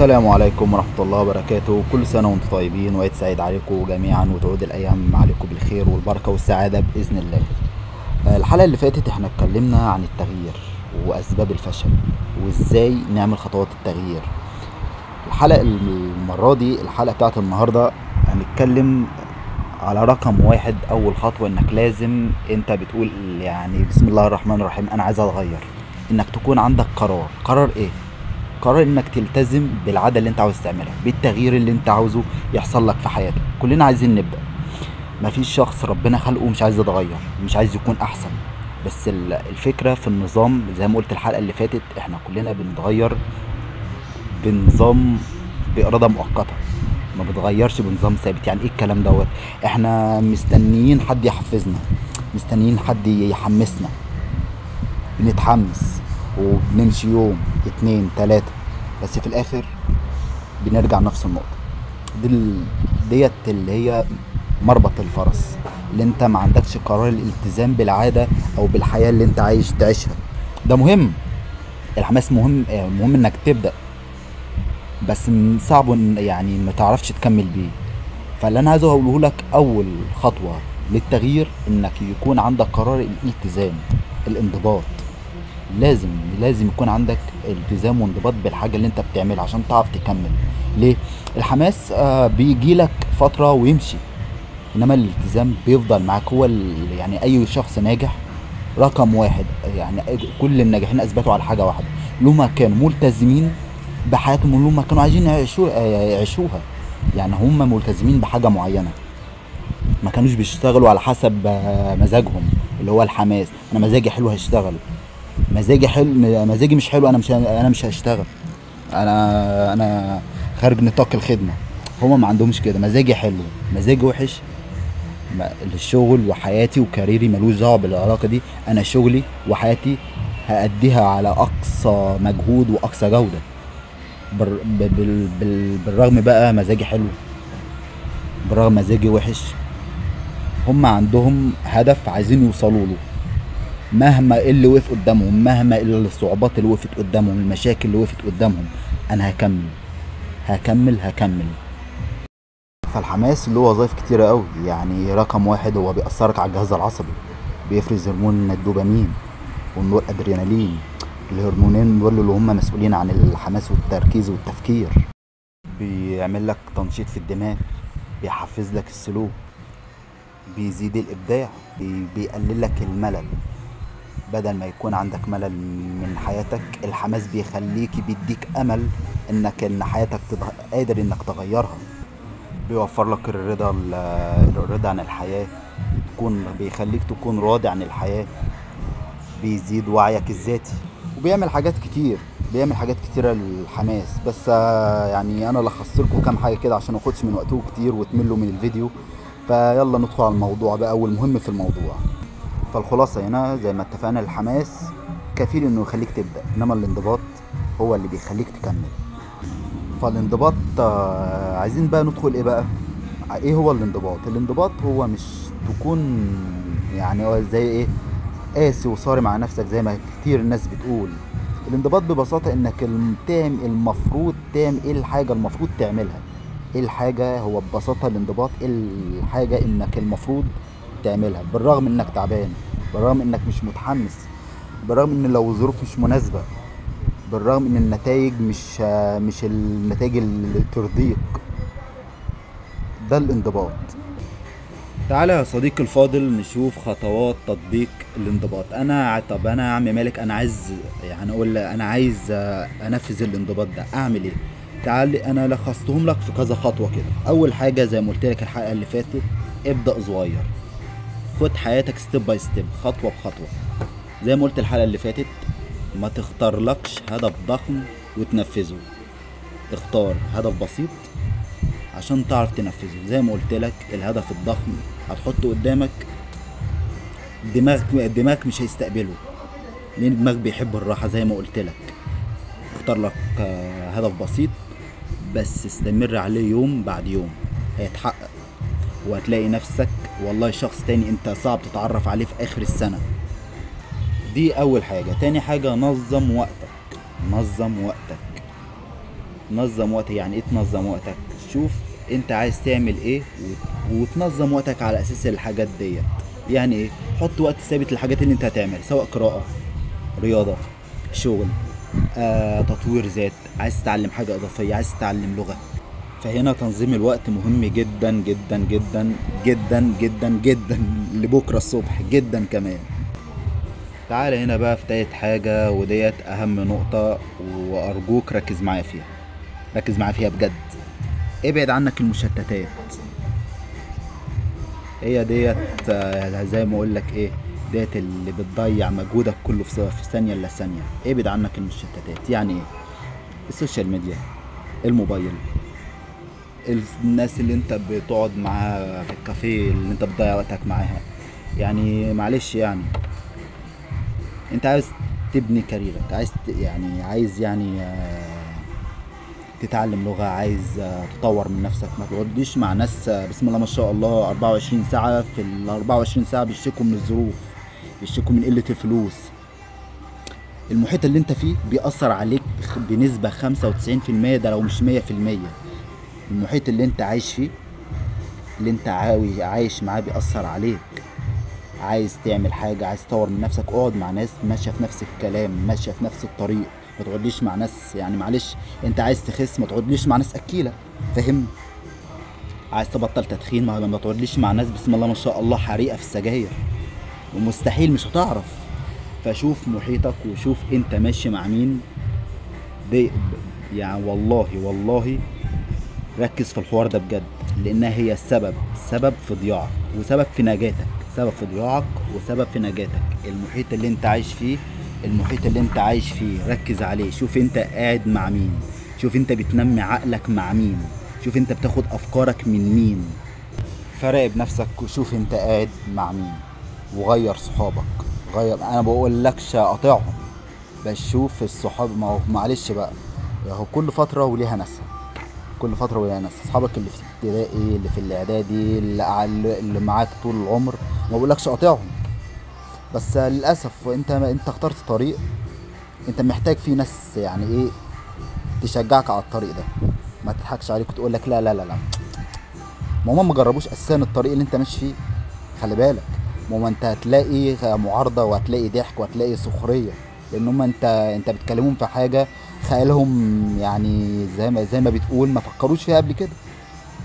السلام عليكم ورحمة الله وبركاته. كل سنة وانتم طيبين وعيد سعيد عليكم جميعا، وتعود الأيام عليكم بالخير والبركة والسعادة بإذن الله. الحلقة اللي فاتت احنا اتكلمنا عن التغيير وأسباب الفشل وإزاي نعمل خطوات التغيير. المرة دي الحلقة بتاعت النهاردة هنتكلم على رقم واحد. أول خطوة إنك لازم انت بتقول يعني بسم الله الرحمن الرحيم أنا عايز أتغير. إنك تكون عندك قرار إيه؟ قرار انك تلتزم بالعاده اللي انت عاوز تعملها، بالتغيير اللي انت عاوزه يحصل لك في حياتك. كلنا عايزين نبدا، مفيش شخص ربنا خلقه مش عايز يتغير، مش عايز يكون احسن. بس الفكره في النظام، زي ما قلت الحلقه اللي فاتت، احنا كلنا بنتغير بنظام باراده مؤقته، ما بتغيرش بنظام ثابت. يعني ايه الكلام دوت؟ احنا مستنيين حد يحفزنا، مستنيين حد يحمسنا، بنتحمس وبنمشي يوم اتنين تلاتة، بس في الاخر بنرجع نفس النقطة. ديت اللي هي مربط الفرس، اللي انت ما عندكش قرار الالتزام بالعادة او بالحياة اللي انت عايش تعيشها. ده مهم، الحماس مهم، مهم انك تبدأ، بس صعب يعني ما تعرفش تكمل بيه. فاللي انا عايزه اقوله لك، اول خطوة للتغيير انك يكون عندك قرار الالتزام، الانضباط. لازم يكون عندك التزام وانضباط بالحاجه اللي انت بتعملها عشان تعرف تكمل. ليه؟ الحماس بيجي لك فتره ويمشي، انما الالتزام بيفضل معاك. هو يعني اي شخص ناجح رقم واحد، يعني كل الناجحين اثبتوا على حاجه واحده، لما كانوا ملتزمين بحياتهم لما كانوا عايزين يعيشوها. يعني هم ملتزمين بحاجه معينه، ما كانوش بيشتغلوا على حسب مزاجهم اللي هو الحماس. انا مزاجي حلو هشتغل، مزاجي حلو، مزاجي مش حلو انا مش هشتغل، انا خارج نطاق الخدمه. هما ما عندهمش كده، مزاجي حلو مزاجي وحش، الشغل وحياتي وكاريري ملوش دعوه بالعلاقه دي. انا شغلي وحياتي هأديها على اقصى مجهود واقصى جوده، بالرغم بقى مزاجي حلو، بالرغم مزاجي وحش. هما عندهم هدف عايزين يوصلوا له، مهما اللي وقف قدامهم، مهما الصعوبات اللي وقفت قدامهم، المشاكل اللي وقفت قدامهم، انا هكمل. فالحماس له وظائف كتيرة قوي. يعني رقم واحد، هو بيأثرك على الجهاز العصبي، بيفرز هرمون الدوبامين والادرينالين، الهرمونين دول اللي هم مسؤولين عن الحماس والتركيز والتفكير. بيعمل لك تنشيط في الدماغ، بيحفز لك السلوك، بيزيد الابداع، بيقلل لك الملل. بدل ما يكون عندك ملل من حياتك، الحماس بيديك امل ان حياتك قادر انك تغيرها. بيوفر لك الرضا عن الحياة، بيخليك تكون راضي عن الحياة، بيزيد وعيك الذاتي، وبيعمل حاجات كتيرة للحماس. بس يعني انا لخصت لكم كام حاجة كده عشان ما اخدش من وقتكم كتير وتملوا من الفيديو. فيلا ندخل على الموضوع بقى والمهم في الموضوع. فالخلاصة هنا زي ما اتفقنا، الحماس كفيل انه يخليك تبدأ، انما الانضباط هو اللي بيخليك تكمل. فالانضباط عايزين بقى ندخل ايه بقى. ايه هو الانضباط؟ الانضباط هو مش تكون يعني هو زي ايه، قاسي وصارم مع نفسك زي ما كتير الناس بتقول. الانضباط ببساطة انك المفروض تعمل ايه الحاجة المفروض تعملها. ايه الحاجة؟ هو ببساطة الانضباط الحاجة انك المفروض تعملها، بالرغم انك تعبان، بالرغم انك مش متحمس، بالرغم ان لو الظروف مش مناسبة، بالرغم ان النتائج مش النتائج اللي ترضيك. ده الانضباط. تعالى يا صديقي الفاضل نشوف خطوات تطبيق الانضباط. انا يا عم مالك، انا عايز يعني اقول انا عايز انفذ الانضباط ده، اعمل ايه؟ تعال انا لخصتهم لك في كذا خطوة كده. اول حاجة زي ما قلت لك الحلقة اللي فاتت، ابدأ صغير، خد حياتك ستيب باي ستيب، خطوة بخطوة. زي ما قلت الحلقة اللي فاتت، ما تختارلكش هدف ضخم وتنفذه، اختار هدف بسيط عشان تعرف تنفذه. زي ما قلت لك الهدف الضخم هتحطه قدامك، دماغك مش هيستقبله، لان الدماغ بيحب الراحة. زي ما قلت لك اختار لك هدف بسيط بس استمر عليه يوم بعد يوم، هيتحقق وهتلاقي نفسك والله شخص تاني انت صعب تتعرف عليه في اخر السنة. دي اول حاجة. تاني حاجة، نظم وقتك. نظم وقتك. يعني ايه تنظم وقتك؟ شوف انت عايز تعمل ايه وتنظم وقتك على اساس الحاجات ديت. يعني ايه؟ حط وقت ثابت للحاجات اللي انت هتعمل، سواء قراءة، رياضة، شغل، تطوير ذات، عايز تتعلم حاجة اضافية، عايز تتعلم لغة. فهنا تنظيم الوقت مهم جدا جدا جدا جدا جدا جدا لبكرة الصبح جدا كمان. تعال هنا بقى في تالت حاجة، وديت اهم نقطة، وارجوك ركز معايا فيها، ركز معايا فيها بجد. ابعد عنك المشتتات. هي ديت زي ما اقول لك ايه، ديت اللي بتضيع مجهودك كله في ثانية الا ثانية. ابعد عنك المشتتات. يعني ايه؟ السوشيال ميديا، الموبايل، الناس اللي انت بتقعد معاها في الكافيه اللي انت بتضيع وقتك معاها. يعني معلش، يعني انت عايز تبني كاريرك، عايز يعني عايز يعني تتعلم لغة، عايز تطور من نفسك. ما تقعديش مع ناس بسم الله ما شاء الله 24 ساعة، في ال 24 ساعة بيشتكوا من الظروف، بيشتكوا من قلة الفلوس. المحيط اللي انت فيه بيأثر عليك بنسبة 95%، ده لو مش 100%. المحيط اللي انت عايش فيه، اللي انت عايش معاه بيأثر عليك. عايز تعمل حاجة، عايز تطور من نفسك، اقعد مع ناس ماشية في نفس الكلام، ماشية في نفس الطريق. ما تقعدليش مع ناس، يعني معلش، انت عايز تخس ما تقعدليش مع ناس اكيلة، فاهم؟ عايز تبطل تدخين ما تقعدليش مع ناس بسم الله ما شاء الله حريقة في السجاير، ومستحيل مش هتعرف. فشوف محيطك وشوف انت ماشي مع مين. دي يعني والله والله ركز في الحوار ده بجد، لانها هي سبب في ضياعك وسبب في نجاتك، سبب في ضياعك وسبب في نجاتك. المحيط اللي انت عايش فيه، المحيط اللي انت عايش فيه ركز عليه. شوف انت قاعد مع مين، شوف انت بتنمي عقلك مع مين، شوف انت بتاخد افكارك من مين. فراقب نفسك وشوف انت قاعد مع مين، وغير صحابك. غير، انا بقولكش قاطعهم، بس شوف الصحاب. ما هو معلش بقى، هو كل فترة وليها ناسها، كل فترة وليها ناس. اصحابك اللي في ابتدائي، اللي في الاعدادي، اللي معاك طول العمر، ما بقولكش قاطعهم، بس للاسف انت اخترت طريق انت محتاج فيه ناس، يعني ايه، تشجعك على الطريق ده. ما تضحكش عليك وتقول لك لا لا لا لا، ما هم جربوش اساسا الطريق اللي انت ماشي فيه. خلي بالك، ما انت هتلاقي معارضه، وهتلاقي ضحك، وهتلاقي سخريه، لان هم انت بتكلمهم في حاجه خيالهم، يعني زي ما بتقول ما فكروش فيها قبل كده.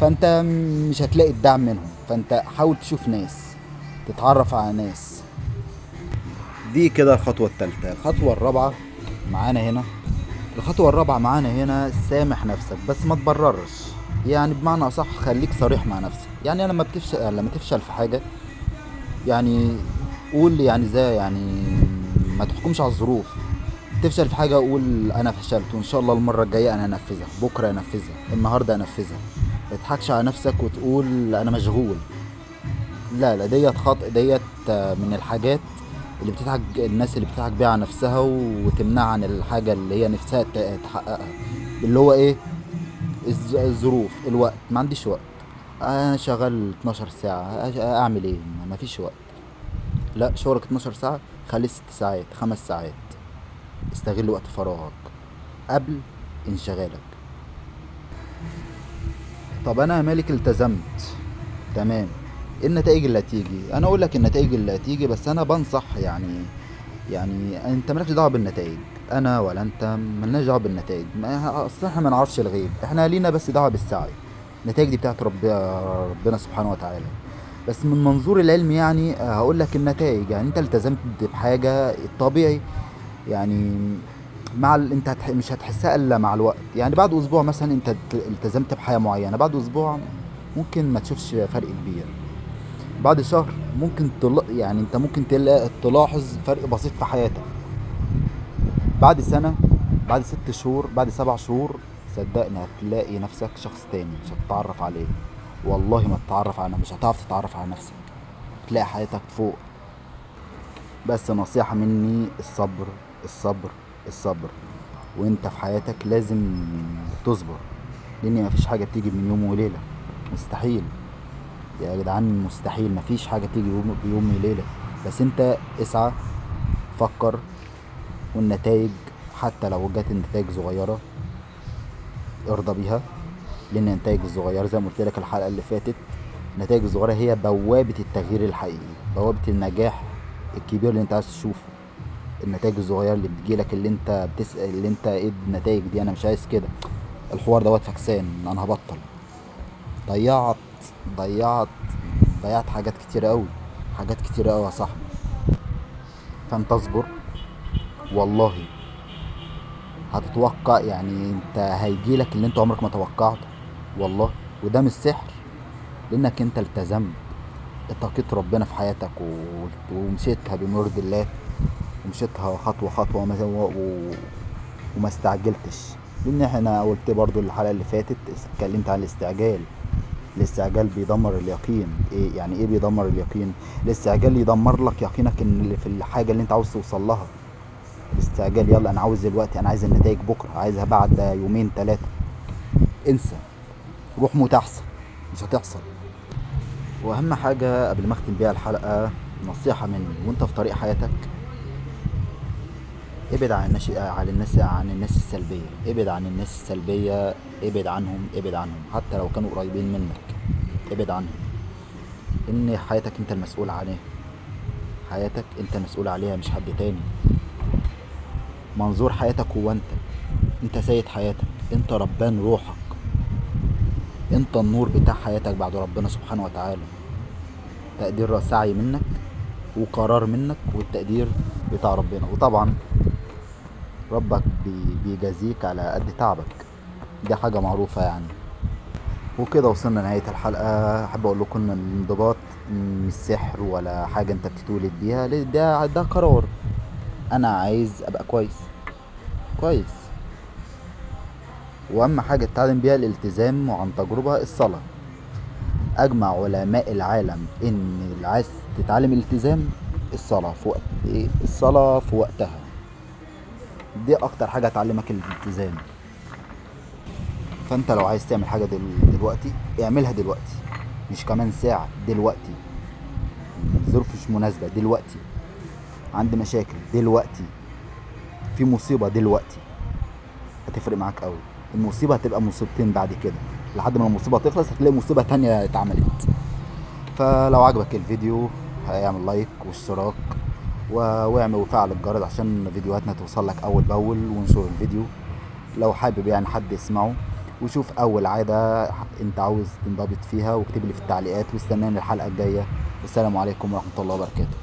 فانت مش هتلاقي الدعم منهم. فانت حاول تشوف ناس، تتعرف على ناس. دي كده الخطوه الثالثه. الخطوه الرابعه معانا هنا، سامح نفسك بس ما تبررش. يعني بمعنى اصح خليك صريح مع نفسك. يعني لما تفشل في حاجه، يعني قول يعني زي يعني ما تحكمش على الظروف. تفشل في حاجه قول انا فشلت، وان شاء الله المره الجايه انا هنفذها، بكره انفذها، النهارده انفذها. ما تضحكش على نفسك وتقول انا مشغول. لا لا، ديت من الحاجات اللي بتضحك الناس، اللي بتضحك بيها على نفسها وتمنع عن الحاجه اللي هي نفسها تحققها. اللي هو ايه؟ الظروف، الوقت. ما عنديش وقت، انا شغال 12 ساعه، اعمل ايه؟ ما فيش وقت. لا، شغلك 12 ساعه، خليه 6 ساعات، 5 ساعات. استغل وقت فراغك قبل انشغالك. طب انا مالك التزمت، تمام، إيه النتائج اللي هتيجي؟ انا اقول لك النتائج اللي هتيجي، بس انا بنصح يعني انت مالكش دعوه بالنتائج. انا ولا انت ملناش دعوه بالنتائج. اصل احنا ما نعرفش الغيب، احنا لينا بس دعوه بالسعي. النتائج دي بتاعت ربنا سبحانه وتعالى. بس من منظور العلم، يعني هقول لك النتائج. يعني انت التزمت بحاجه الطبيعي، يعني انت مش هتحسها الا مع الوقت. يعني بعد اسبوع مثلا انت التزمت بحاجه معينه، بعد اسبوع ممكن ما تشوفش فرق كبير. بعد شهر ممكن يعني انت ممكن تلاحظ فرق بسيط في حياتك. بعد سنه، بعد 6 شهور، بعد 7 شهور، صدقني هتلاقي نفسك شخص تاني مش هتتعرف عليه. والله ما تتعرف على، مش هتعرف تتعرف على نفسك، تلاقي حياتك فوق. بس نصيحة مني، الصبر الصبر الصبر. وانت في حياتك لازم تصبر، لان مفيش حاجة بتيجي من يوم وليلة، مستحيل يا جدعان، مستحيل. مفيش حاجة بتيجي بيوم وليلة. بس انت اسعى، فكر، والنتائج حتى لو جت النتائج صغيرة ارضى بيها، لان النتائج الصغيره زي ما قلت لك الحلقه اللي فاتت، النتائج الصغيره هي بوابه التغيير الحقيقي، بوابه النجاح الكبير اللي انت عايز تشوفه. النتائج الصغيره اللي بتجيلك، اللي انت بتسال اللي انت ايه النتائج دي، انا مش عايز كده، الحوار دوت فكسان، انا هبطل. ضيعت ضيعت ضيعت حاجات كتيره قوي، حاجات كتيره قوي يا صاحبي. فانت اصبر، والله هتتوقع، يعني انت هيجيلك اللي انت عمرك ما توقعته والله. وده مش سحر، لانك انت التزمت، اتقيت ربنا في حياتك ومشيتها بمرض الله، ومشيتها خطوة خطوة وما استعجلتش. لان احنا قلت برضو الحلقة اللي فاتت اتكلمت عن الاستعجال. الاستعجال بيدمر اليقين. ايه يعني ايه بيدمر اليقين؟ الاستعجال يدمر لك يقينك ان اللي في الحاجة اللي انت عاوز توصل لها. الاستعجال يلا انا عاوز دلوقتي، انا عايز النتائج بكرة، عايزها بعد يومين ثلاثة، انسى، روح موت احسن، مش هتحصل. واهم حاجة قبل ما اختم بيها الحلقة، نصيحة مني وانت في طريق حياتك، ابعد عن الناس السلبية، ابعد عن الناس السلبية، ابعد عنهم حتى لو كانوا قريبين منك، ابعد عنهم. ان حياتك انت المسؤول عليها، حياتك انت المسؤول عليها مش حد تاني. منظور حياتك هو انت سيد حياتك، انت ربان روحك، انت النور بتاع حياتك بعد ربنا سبحانه وتعالى. تقدير سعي منك وقرار منك، والتقدير بتاع ربنا، وطبعا ربك بيجازيك على قد تعبك، دي حاجة معروفة يعني. وكده وصلنا لنهاية الحلقة. أحب أقول لكم إن الانضباط مش سحر ولا حاجة أنت بتتولد بيها، ده قرار. أنا عايز أبقى كويس. وأهم حاجة تتعلم بيها الالتزام، وعن تجربة الصلاة. أجمع علماء العالم إن اللي عايز تتعلم الالتزام، الصلاة في وقت الصلاة في وقتها، دي أكتر حاجة تعلمك الالتزام. فانت لو عايز تعمل حاجة دلوقتي اعملها دلوقتي، مش كمان ساعة، دلوقتي. الظروف مش مناسبة دلوقتي، عندي مشاكل دلوقتي، في مصيبة دلوقتي، هتفرق معاك قوي. المصيبة هتبقى مصيبتين بعد كده، لحد ما المصيبة تخلص هتلاقي مصيبة تانية اتعملت. فلو عجبك الفيديو اعمل لايك واشتراك واعمل وفعل الجرس عشان فيديوهاتنا توصل لك اول باول، ونشر الفيديو لو حابب يعني حد يسمعه. وشوف اول عادة انت عاوز تنضبط فيها واكتب لي في التعليقات، واستناني الحلقة الجاية. والسلام عليكم ورحمة الله وبركاته.